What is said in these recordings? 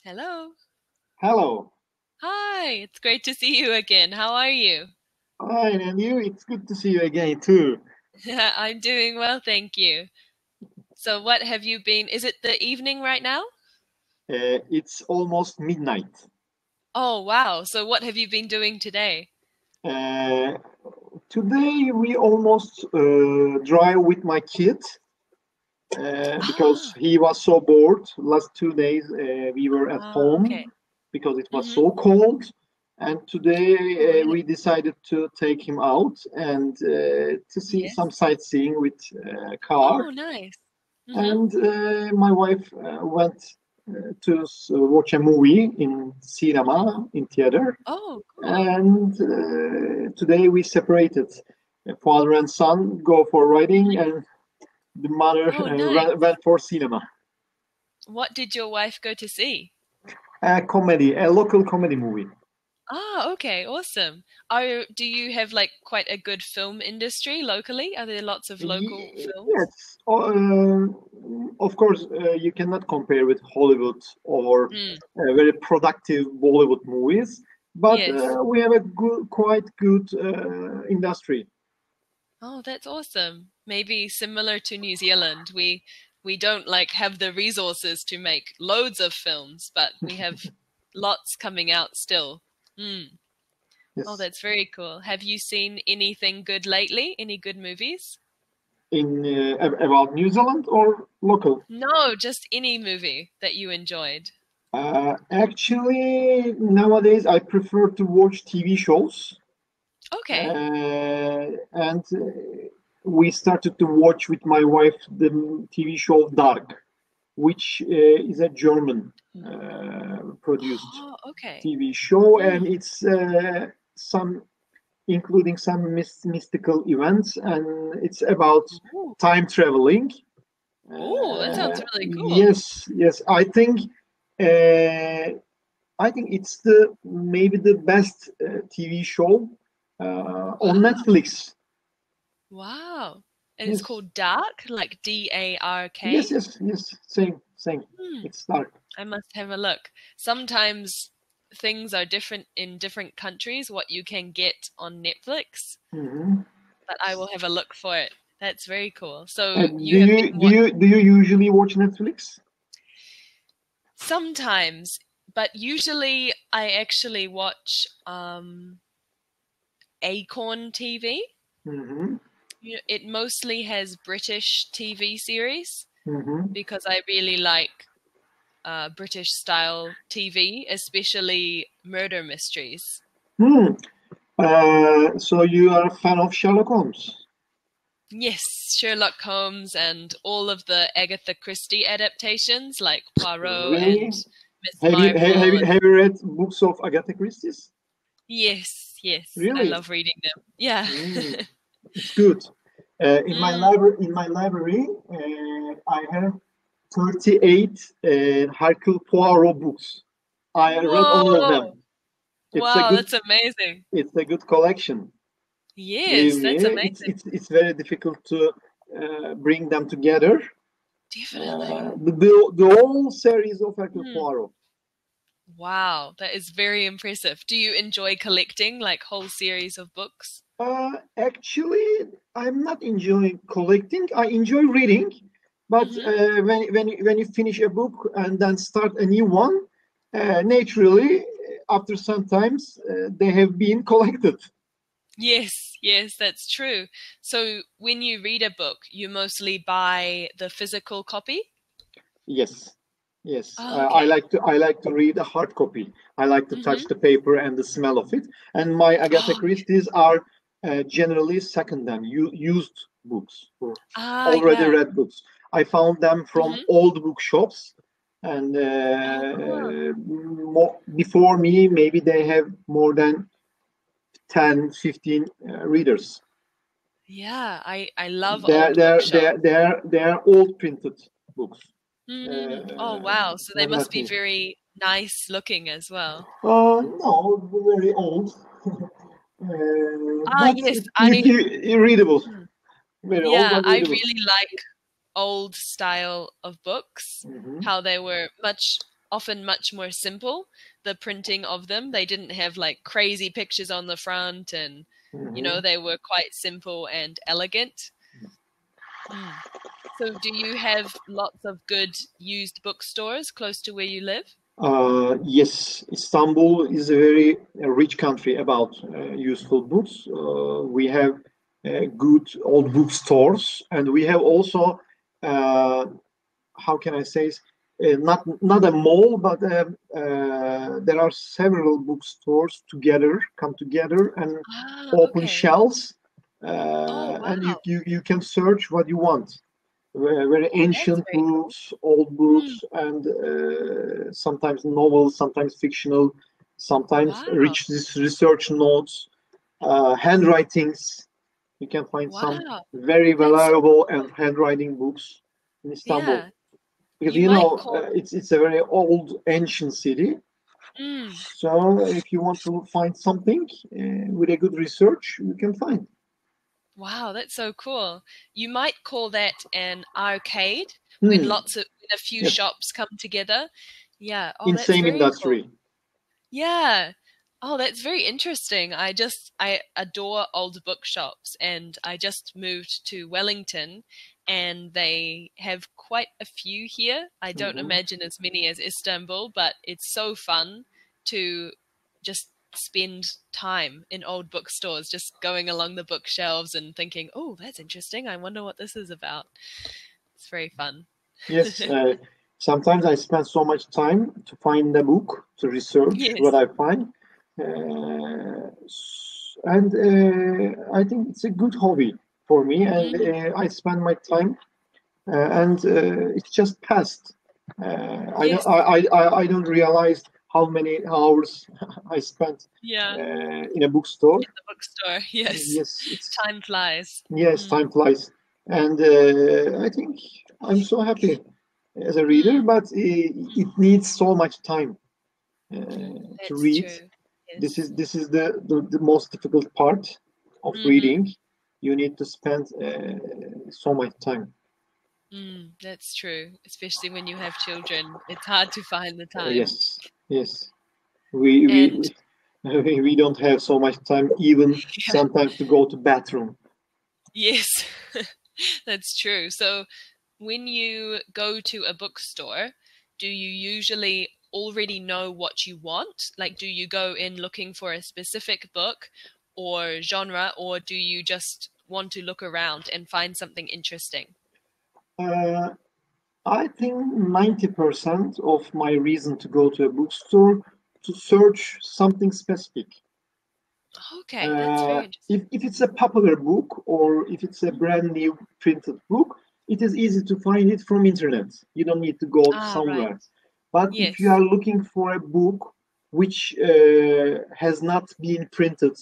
Hello. Hello. Hi, it's great to see you again. How are you? Fine, and you? It's good to see you again too. I'm doing well, thank you. So what have you been? Is it the evening right now? It's almost midnight. Oh, wow. So what have you been doing today? Uh, Today we almost drive with my kid because Ah, he was so bored. Last 2 days we were at okay. home because it was Mm-hmm. so cold. And today Oh, really? we decided to take him out and to see some Yes. sightseeing with car. Oh, nice. Mm-hmm. And my wife went to watch a movie in cinema, in theater. Oh, cool. And today we separated. Father and son go for riding, Hmm. and the mother Oh, nice. went for cinema. What did your wife go to see? A local comedy movie. Ah, okay, awesome. Do you have like quite a good film industry locally? Are there lots of local films? Yes, of course, you cannot compare with Hollywood or Mm, very productive Bollywood movies, but yes. we have a quite good industry. Oh, that's awesome. Maybe similar to New Zealand, we don't like have the resources to make loads of films, but we have lots coming out still. Mm. Oh, Yes, that's very cool. Have you seen anything good lately? Any good movies? in about New Zealand or local. No, just any movie that you enjoyed. Actually, nowadays I prefer to watch TV shows, Okay. and we started to watch with my wife the TV show Dark, which is a German produced Oh, okay. TV show, and Mm. it's some including some mystical events, and it's about Ooh. time traveling. Ooh, that sounds really cool. Yes. Uh, I think it's the maybe the best TV show on Wow. Netflix. Wow. And it's Yes, called Dark, like Dark. yes. Same. Hmm. It's dark. I must have a look. Sometimes things are different in different countries, what you can get on Netflix, Hmm. but I will have a look for it. That's very cool. So And you have been what do you usually watch Netflix? sometimes, but usually I actually watch Acorn TV. Hmm. It mostly has British TV series Hmm. because I really like British style TV, especially murder mysteries. Hmm. So you are a fan of Sherlock Holmes? Yes, Sherlock Holmes and all of the Agatha Christie adaptations like Poirot and Really? Miss Marple. And Have you read books of Agatha Christie's? yes, I Really? love reading them. Yeah. Mm, it's good. Mm. In my library, I have 38 Hercule Poirot books. I read all of Whoa! them. It's a Wow, good that's amazing. it's a good collection. Believe Yes, me, that's amazing. it's very difficult to bring them together. Definitely. The whole series of Hercule Hmm. Poirot. Wow, that is very impressive. Do you enjoy collecting like whole series of books? Actually, I'm not enjoying collecting. I enjoy reading, but Hmm. when you finish a book and then start a new one, naturally, after some times, they have been collected. Yes, that's true. So when you read a book, you mostly buy the physical copy? Yes, yes. Oh, okay. I like to read a hard copy. I like to touch Hmm. the paper and the smell of it. And my Agatha Oh, Christie's are generally second-hand, used books or already yeah. read books. I found them from Hmm. old bookshops, and Oh, before me, maybe they have more than 10, 15 readers. yeah. I love old bookshelves. They are old printed books. Mm. Oh, wow. So they must Not be new. very nice looking as well. No, very old. Ah, But yes. readable, Mm. very old Yeah, but I readable. really like old style of books, Hmm. how they were much. often much more simple, the printing of them. They didn't have like crazy pictures on the front, and you know, they were quite simple and elegant. So do you have lots of good used bookstores close to where you live? Yes, Istanbul is a very rich country about useful books. We have good old bookstores, and we have also, how can I say, not a mall, but there are several bookstores come together and open shelves, and you can search what you want. Very ancient books, old books, and sometimes novels, sometimes fictional, sometimes rich research notes, handwritings. You can find some very valuable and handwriting books in Istanbul. Yeah. Because you know, it's a very old, ancient city. So if you want to find something with a good research, you can find. Wow, that's so cool. You might call that an arcade when a few shops come together. Yeah. Oh, in that's same very industry. Cool. Yeah. Oh, that's very interesting. I adore old bookshops, and I just moved to Wellington, and they have quite a few here. I don't imagine as many as Istanbul, but it's so fun to just spend time in old bookstores, just going along the bookshelves and thinking, oh, that's interesting. I wonder what this is about. It's very fun. Yes. Sometimes I spend so much time to find a book, to research what I find. And I think it's a good hobby for me. And I spend my time and it's just passed. I don't realize how many hours I spent in a bookstore. In the bookstore, yes. Time flies. Yes, time flies. And I think I'm so happy as a reader, but it needs so much time to read. Yes. This is the most difficult part of reading. You need to spend so much time. That's true, especially when you have children. It's hard to find the time. Yes. We don't have so much time, even sometimes to go to bathroom. Yes, that's true. So when you go to a bookstore, do you usually already know what you want? Like, do you go in looking for a specific book or genre, or do you just want to look around and find something interesting? I think 90% of my reason to go to a bookstore to search something specific. Okay, that's very interesting. If it's a popular book or if it's a brand new printed book, it is easy to find it from internet. You don't need to go somewhere. Right. But if you are looking for a book which has not been printed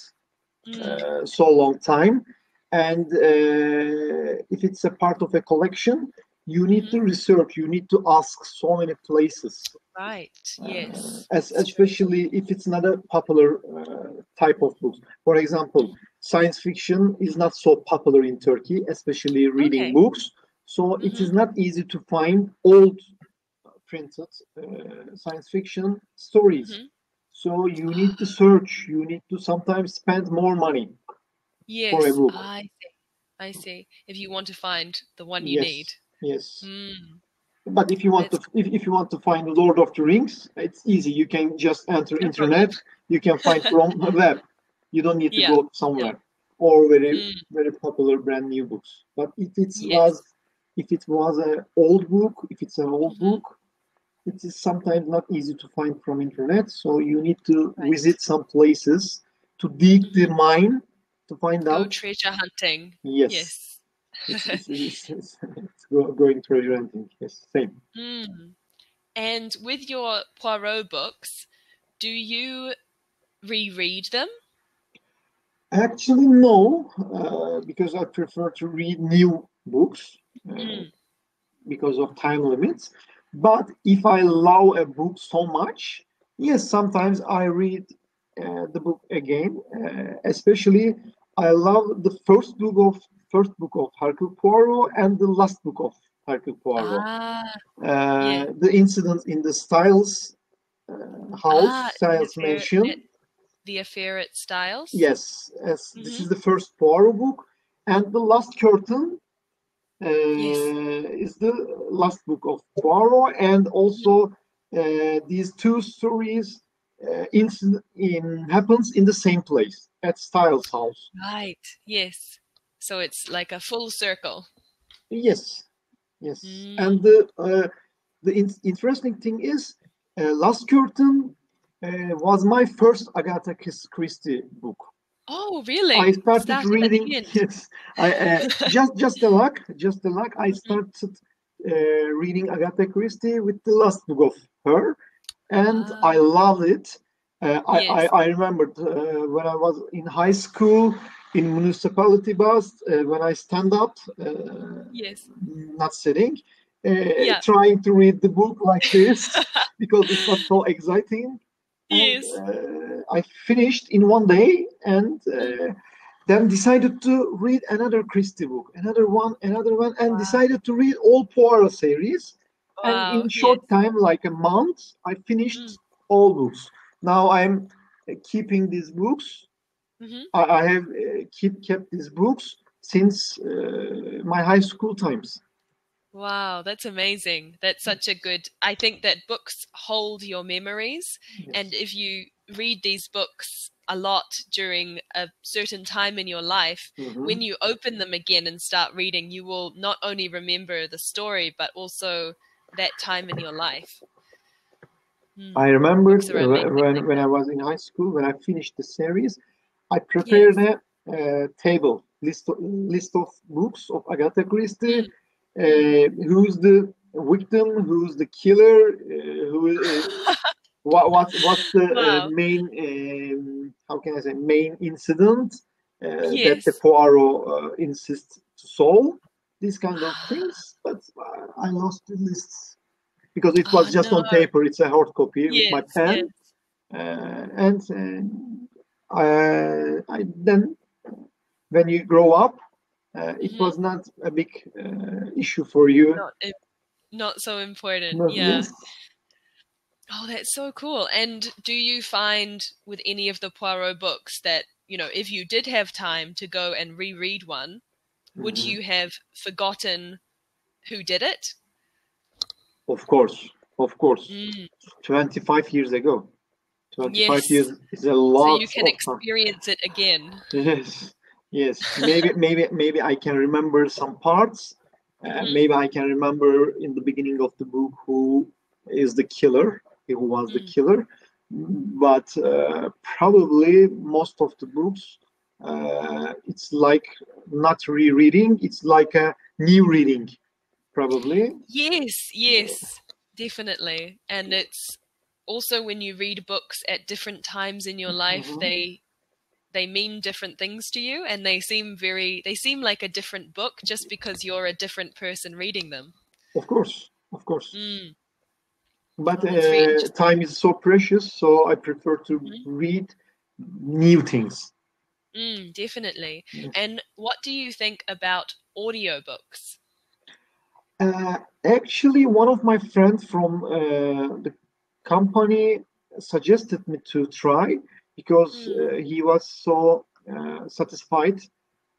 so long time, and if it's a part of a collection, you need to research, you need to ask so many places. Right, yes. Especially if it's not a popular type of books. For example, science fiction is not so popular in Turkey, especially reading books. So it is not easy to find old printed science fiction stories. So you need to search, you need to sometimes spend more money for a book. I see. If you want to find the one you need. Yes. But if you want to find Lord of the Rings, it's easy. You can just enter internet. You can find from the web. You don't need to go somewhere. Or very popular brand new books. But if it was an old book, it is sometimes not easy to find from internet. So you need to visit some places to dig the mine to find out. Go treasure hunting. Yes. It's going treasure hunting. Yes, same. And with your Poirot books, do you reread them? Actually, no, because I prefer to read new books because of time limits. But if I love a book so much, yes, sometimes I read the book again. Especially, I love the first book of Hercule Poirot and the last book of Hercule Poirot. Yeah. The incident in the Styles house, Styles mansion. The Affair at Styles? Yes, this is the first Poirot book. And The Last Curtain is the last book of Poirot. And also these two stories happens in the same place, at Styles' house. Right, yes. So it's like a full circle. Yes. And the interesting thing is, Last Curtain was my first Agatha Christie book. Oh, really? I started reading. Yes, just the luck. I started reading Agatha Christie with the last book of her, and I loved it. I remembered when I was in high school, in municipality bus, when I stand up, not sitting, trying to read the book like this because it was so exciting. And, I finished in one day, and then decided to read another Christie book, another one, and decided to read all Poirot series. And in short time, like a month, I finished all books. Now I'm keeping these books. I have kept these books since my high school times. Wow, that's amazing. That's such a good... I think that books hold your memories. Yes. And if you read these books a lot during a certain time in your life, when you open them again and start reading, you will not only remember the story, but also that time in your life. I remember when I was in high school, when I finished the series, I prepared a table, list of books of Agatha Christie. Who's the victim? Who's the killer? What's the main? How can I say main incident that the Poirot insists to solve? These kind of things. But I lost the lists because it was just on paper. It's a hard copy with my pen, and I then when you grow up. It was not a big issue for you. Not so important. No, yeah. Yes. Oh, that's so cool. And do you find with any of the Poirot books that, if you did have time to go and reread one, would you have forgotten who did it? Of course. 25 years ago. 25 years is a lot. So you can experience it again. Yes, maybe I can remember some parts. Maybe I can remember in the beginning of the book who is the killer, who was the killer. But probably most of the books, it's like not rereading. It's like a new reading, probably. Yes, definitely. And it's also when you read books at different times in your life, they mean different things to you, and they seem like a different book just because you're a different person reading them. Of course. But time is so precious, so I prefer to read new things. Definitely. And what do you think about audiobooks? Actually, one of my friends from the company suggested me to try, because he was so satisfied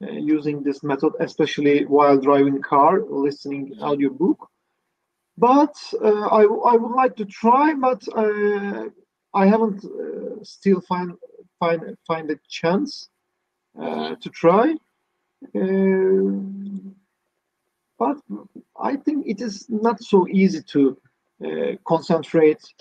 using this method, especially while driving car, listening audiobook. But I would like to try, but I haven't still find a chance to try. But I think it is not so easy to concentrate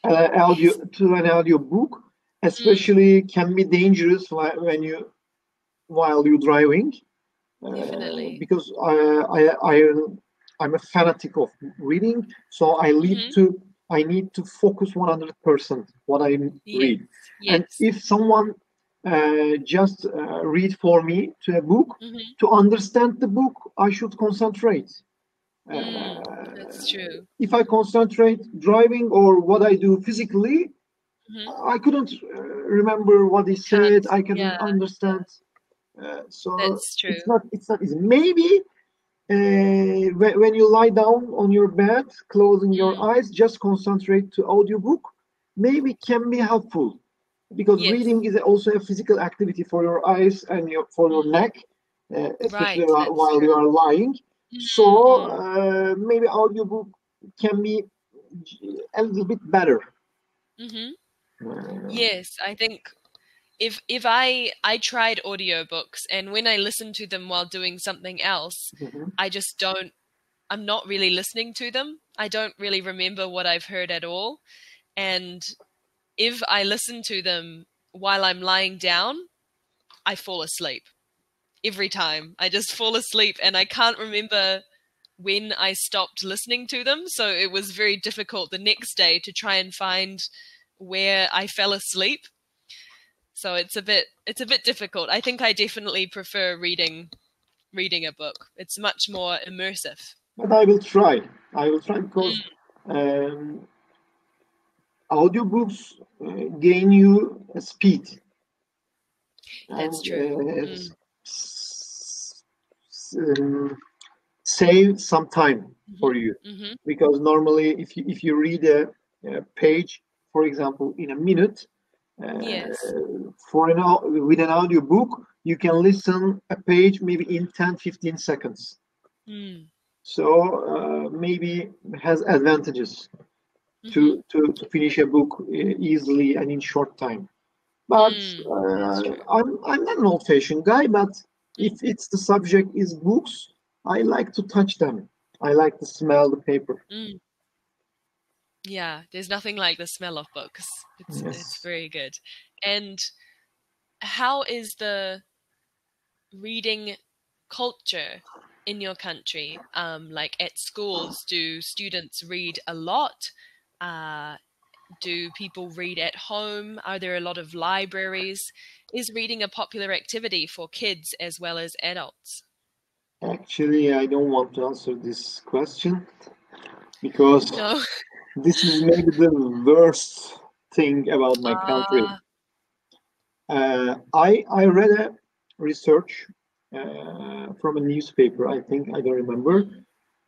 an audio book, especially can be dangerous while you're driving. Definitely. Because I'm a fanatic of reading, so I need to focus 100% what I read. And if someone just read for me to a book, to understand the book, I should concentrate. That's true. If I concentrate driving or what I do physically, I couldn't remember what he said. I couldn't understand. So that's true. It's not easy. Maybe when you lie down on your bed, closing your eyes, just concentrate to audiobook. Maybe can be helpful because Yes. reading is also a physical activity for your eyes and for your neck, especially Right, while you are lying. So maybe audiobook can be a little bit better. Yes, I think if I tried audiobooks, and when I listen to them while doing something else, I just don't, I'm not really listening to them. I don't really remember what I've heard at all. And if I listen to them while I'm lying down, I fall asleep every time. I just fall asleep, and I can't remember when I stopped listening to them. So it was very difficult the next day to try and find where I fell asleep. So it's a bit difficult. I think I definitely prefer reading a book. It's much more immersive. But I will try. Because audiobooks gain you a speed. That's true. Save some time for you, because normally if you read a page, for example, in a minute, with an audiobook, you can listen a page maybe in 10-15 seconds. So maybe has advantages to finish a book easily and in short time. But I'm not an old-fashioned guy, but if it's the subject is books, I like to touch them. I like to smell the paper. Yeah, there's nothing like the smell of books. It's very good. And how is the reading culture in your country? Like at schools, do students read a lot? Do people read at home? Are there a lot of libraries? Is reading a popular activity for kids as well as adults? Actually, I don't want to answer this question because this is maybe the worst thing about my country. I read a research from a newspaper, I think, I don't remember.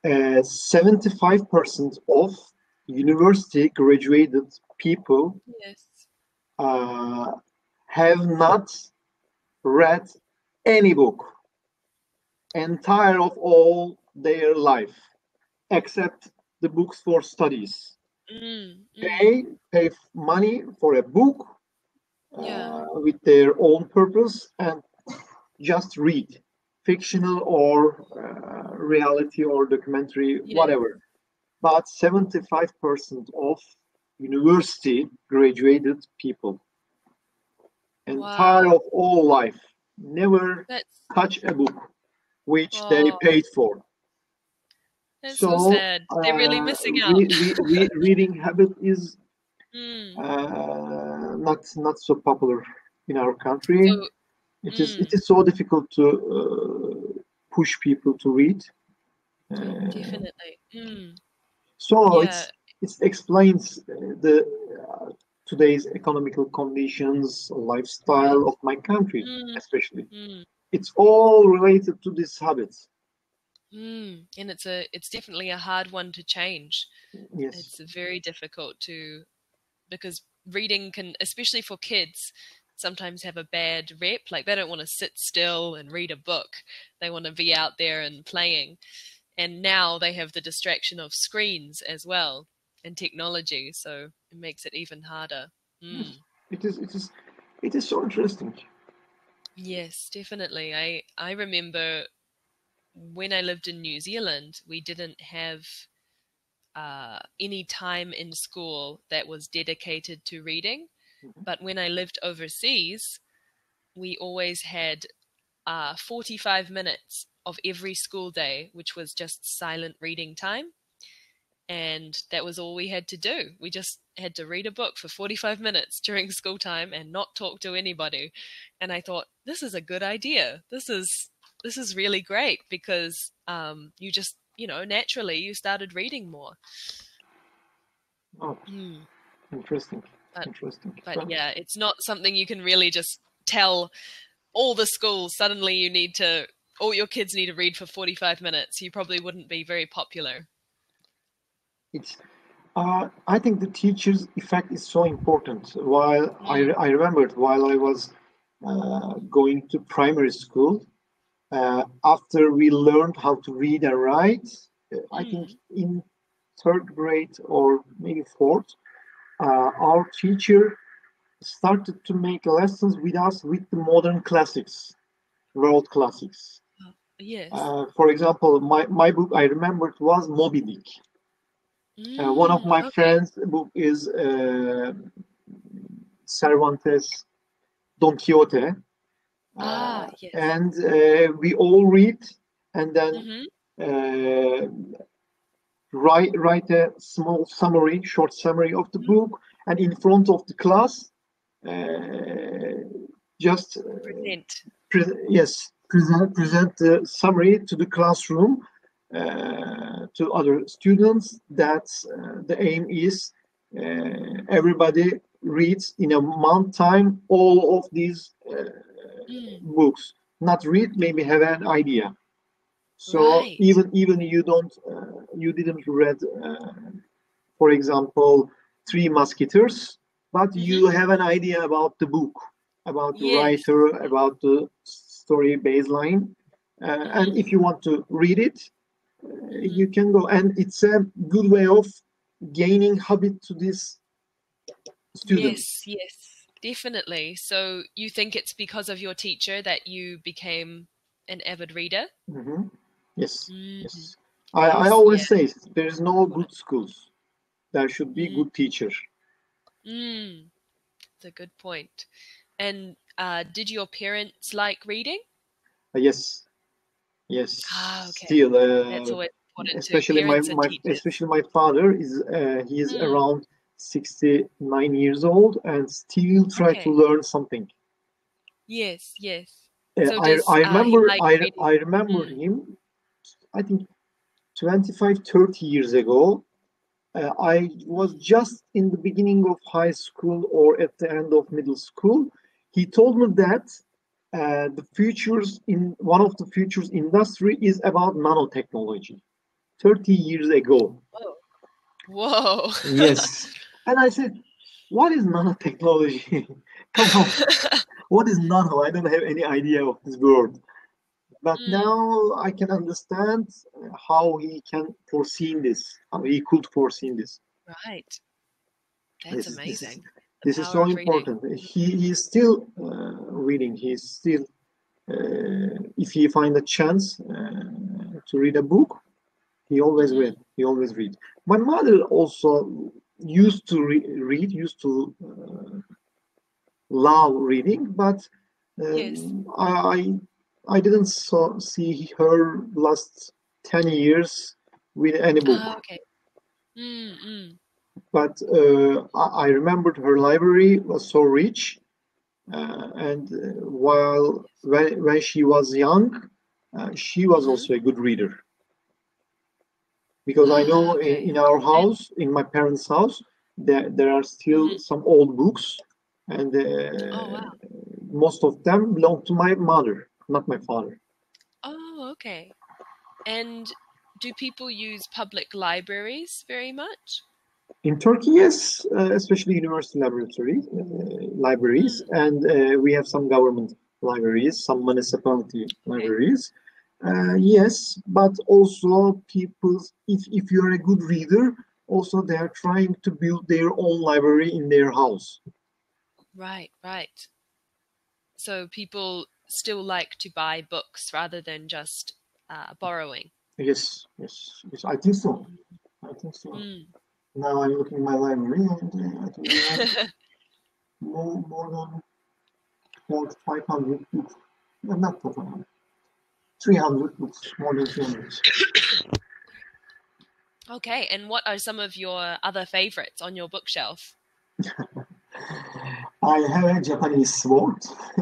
75% of university graduated people have not read any book entire of all their life, except the books for studies. They pay money for a book with their own purpose and just read, fictional or reality or documentary, whatever. But 75% of university graduated people, entire of all life, never touch a book which they paid for. That's so sad. They're really missing out. Reading habit is not so popular in our country. So, it is so difficult to push people to read. Definitely. So it explains the today's economical conditions, lifestyle of my country, especially. It's all related to these habits. And it's definitely a hard one to change. Yes. It's very difficult because reading can, especially for kids, sometimes have a bad rep. Like they don't want to sit still and read a book. They want to be out there and playing. And now they have the distraction of screens as well and technology. So it makes it even harder. It is so interesting. Yes, definitely. I remember when I lived in New Zealand, we didn't have any time in school that was dedicated to reading. But when I lived overseas, we always had 45 minutes of every school day, which was just silent reading time. And that was all we had to do. We just had to read a book for 45 minutes during school time and not talk to anybody. And I thought, this is a good idea. This is really great because you just, naturally you started reading more. Oh, interesting. But yeah, it's not something you can really just tell all the schools suddenly you need to all your kids need to read for 45 minutes, you probably wouldn't be very popular. It's, I think the teacher's effect is so important. While I remembered while I was going to primary school, after we learned how to read and write, I think in third grade or maybe fourth, our teacher started to make lessons with us with the modern classics, world classics. Yes. For example, my book I remembered was Moby Dick. One of my friends' book is Cervantes' Don Quixote. Yes. And we all read and then write a small summary, short summary of the book, and in front of the class, just present the summary to the classroom, to other students. That's the aim is everybody reads in a month time all of these books. Not read, maybe have an idea. So even you didn't read, for example, Three Musketeers, but you have an idea about the book, about the writer, about the story baseline, and if you want to read it, you can go. And it's a good way of gaining habit to this student. Yes, definitely. So you think it's because of your teacher that you became an avid reader? Yes. I always say there's no good schools. There should be good teachers. That's a good point. And did your parents like reading? Yes. Okay. Still, that's always important especially especially my father is he is around 69 years old and still try to learn something. Yes. So I remember him, I think 25-30 years ago. I was just in the beginning of high school or at the end of middle school. He told me that the futures in one of the futures industry is about nanotechnology. 30 years ago. Whoa. Yes. And I said, what is nanotechnology? Come on. What is nano? I don't have any idea of this word. But now I can understand how he can foresee this, how he could foresee this. Right. That's amazing. This is so important. He is still reading. He's still, if he find a chance to read a book, he always read. He always read. My mother also used to read, used to love reading, but I didn't see her last 10 years with any book. But I remembered her library was so rich, and when she was young, she was also a good reader. Because I know in our house, in my parents' house, there are still some old books, and most of them belong to my mother, not my father. Oh, okay. And do people use public libraries very much? In Turkey, yes, especially university libraries, and we have some government libraries, some municipality libraries. Yes, but also people, if you're a good reader, also they are trying to build their own library in their house. Right. So people still like to buy books rather than just borrowing. Yes, I think so. Now I'm looking at my library, and I think I have more than 500 books. Not 500. 300 books, more than 300. Okay, and what are some of your other favorites on your bookshelf? I have a Japanese sword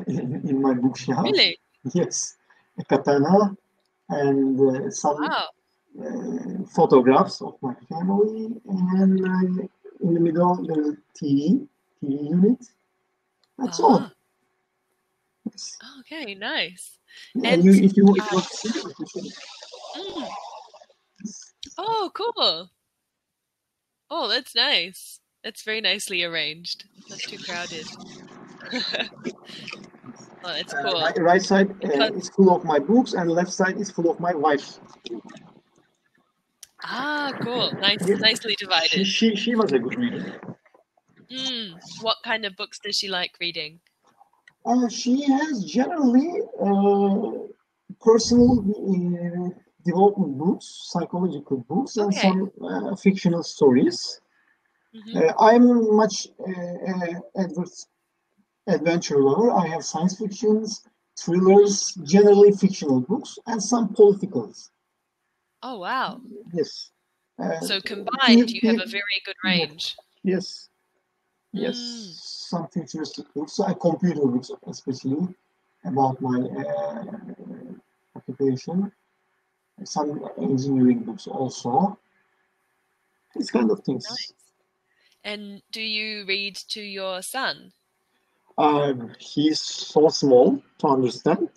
in my bookshelf. Really? Yes, a katana and some photographs of my family, and in the middle there's a TV unit. That's all. Okay, nice. And you, if you want to see, oh, cool. Oh, that's nice. That's very nicely arranged. Not too crowded. Oh, that's cool. right side is full of my books, and left side is full of my wife's. Ah, cool. Nicely divided. She was a good reader. What kind of books does she like reading? She has generally personal development books, psychological books, and some fictional stories. I'm much adventure lover. I have science fictions, thrillers, generally fictional books, and some politicals. Oh, wow. Yes. So combined, you have a very good range. Yes. Yes. Some futuristic books, computer books, especially about my occupation. Some engineering books also. These kind of things. Nice. And do you read to your son? He's so small to understand,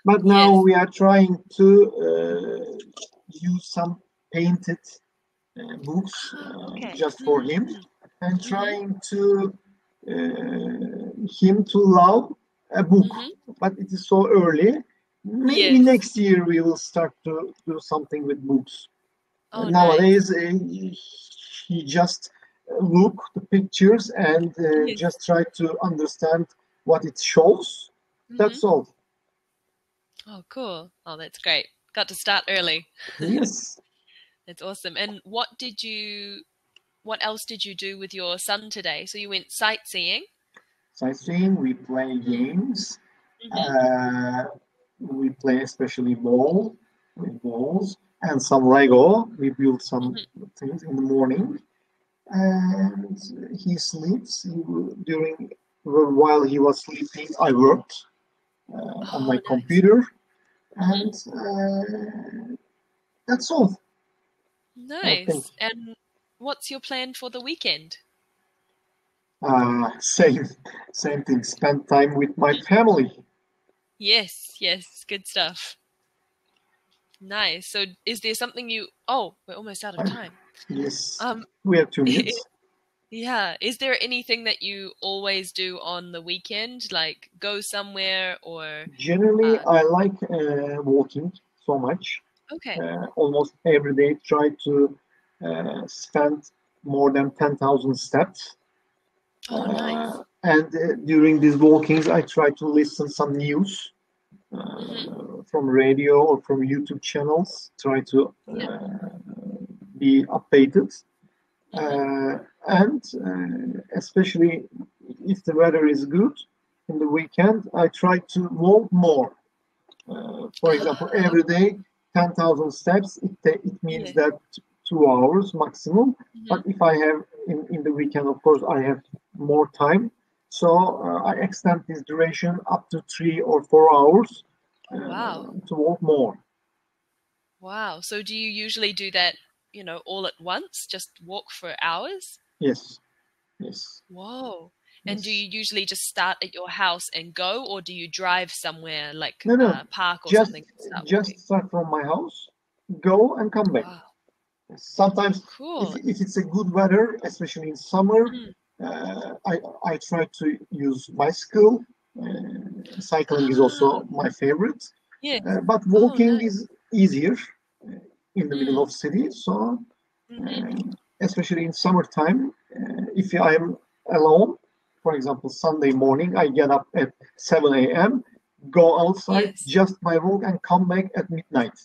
but now we are trying to use some painted books just for him, and trying to him to love a book. But it is so early. Maybe next year we will start to do something with books. Nowadays, he just look the pictures and just try to understand what it shows. That's all. Oh, cool. Oh, that's great. Got to start early. Yes. That's awesome. And what else did you do with your son today? So you went sightseeing? Sightseeing, we play games. We play especially balls and some Lego. We build some things in the morning. And he sleeps. While he was sleeping, I worked on my computer, and that's all. Nice. And what's your plan for the weekend? Same thing. Spend time with my family. Yes, good stuff. Nice. So is there something we're almost out of time. Yes. We have 2 minutes. Yeah. Is there anything that you always do on the weekend, like go somewhere or? Generally, I like walking so much. Okay. Almost every day, try to spend more than 10,000 steps. Oh, nice. And during these walkings, I try to listen some news from radio or from YouTube channels. Try to be updated. And especially if the weather is good in the weekend, I try to walk more. For example, every day, 10,000 steps, it means that 2 hours maximum. But if I have in the weekend, of course, I have more time. So I extend this duration up to 3 or 4 hours to walk more. Wow. So do you usually do that, all at once? Just walk for hours? Yes. Whoa. And do you usually just start at your house and go, or do you drive somewhere like a park or something? Just start from my house, go and come back. Wow. Sometimes, cool. if it's a good weather, especially in summer, I try to use bicycle. Cycling is also my favorite. Yeah. But walking is easier in the middle of city. So, especially in summertime, if I am alone, for example, Sunday morning, I get up at 7 a.m., go outside, just my walk, and come back at midnight.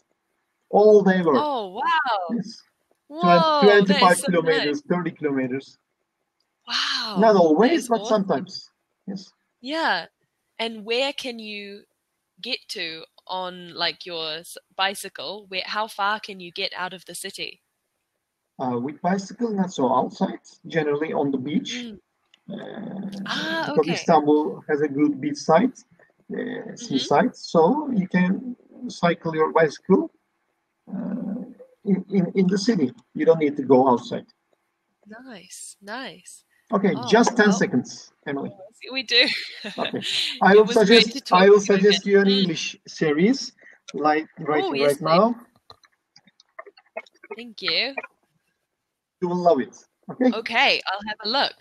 All day work. Oh, wow. Yes. Whoa, 25 so kilometers, 30 kilometers. Wow. Not always, but sometimes. Yes. Yeah. And where can you get to on like your bicycle? How far can you get out of the city? With bicycle, not so outside, generally on the beach. Because Istanbul has a good beach side, seaside, so you can cycle your bicycle in the city. You don't need to go outside. Nice. Okay, just 10 seconds, Emily. We do. Okay, I will suggest you an English series, like right now. Thank you. You will love it. Okay. Okay, I'll have a look.